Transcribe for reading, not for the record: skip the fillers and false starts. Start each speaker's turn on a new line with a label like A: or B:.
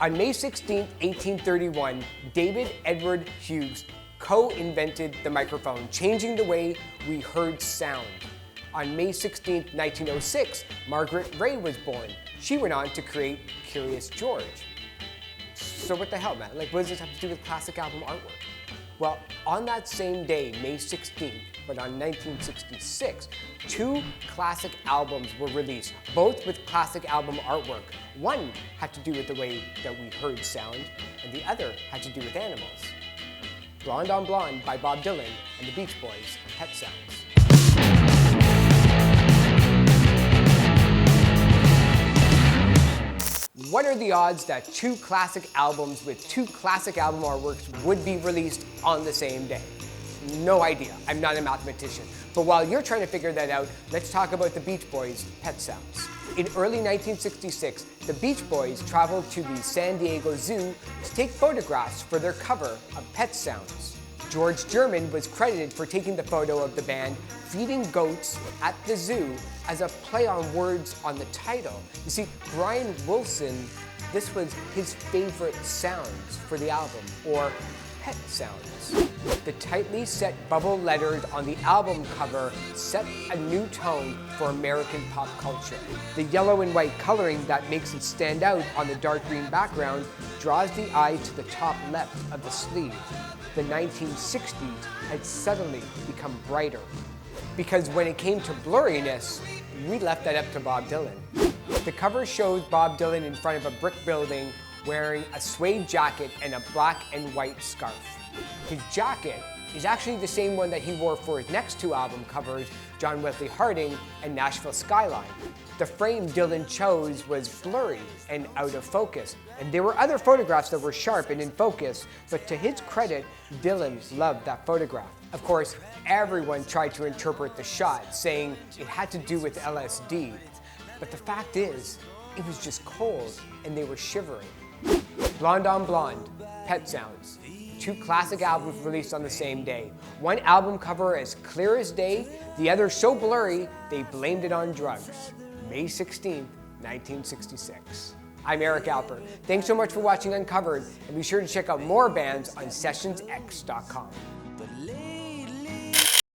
A: On May 16, 1831, David Edward Hughes co-invented the microphone, changing the way we heard sound. On May 16, 1906, Margaret Ray was born. She went on to create Curious George. So what the hell, man? Like, what does this have to do with classic album artwork? Well, on that same day, May 16th, but on 1966, two classic albums were released, both with classic album artwork. One had to do with the way that we heard sound, and the other had to do with animals. Blonde on Blonde by Bob Dylan and the Beach Boys, Pet Sounds. What are the odds that two classic albums with two classic album artworks would be released on the same day? No idea. I'm not a mathematician. But while you're trying to figure that out, let's talk about the Beach Boys' Pet Sounds. In early 1966, the Beach Boys traveled to the San Diego Zoo to take photographs for their cover of Pet Sounds. George German was credited for taking the photo of the band feeding goats at the zoo as a play on words on the title. You see, Brian Wilson, this was his favorite sounds for the album, or Pet Sounds. The tightly set bubble letters on the album cover set a new tone for American pop culture. The yellow and white coloring that makes it stand out on the dark green background draws the eye to the top left of the sleeve. The 1960s had suddenly become brighter, because when it came to blurriness, we left that up to Bob Dylan. The cover shows Bob Dylan in front of a brick building wearing a suede jacket and a black and white scarf. His jacket is actually the same one that he wore for his next two album covers, John Wesley Harding and Nashville Skyline. The frame Dylan chose was blurry and out of focus, and there were other photographs that were sharp and in focus, but to his credit, Dylan loved that photograph. Of course, everyone tried to interpret the shot, saying it had to do with LSD, but the fact is, it was just cold and they were shivering. Blonde on Blonde, Pet Sounds. Two classic albums released on the same day. One album cover as clear as day, the other so blurry they blamed it on drugs. May 16, 1966. I'm Eric Alper. Thanks so much for watching Uncovered, and be sure to check out more bands on SessionsX.com.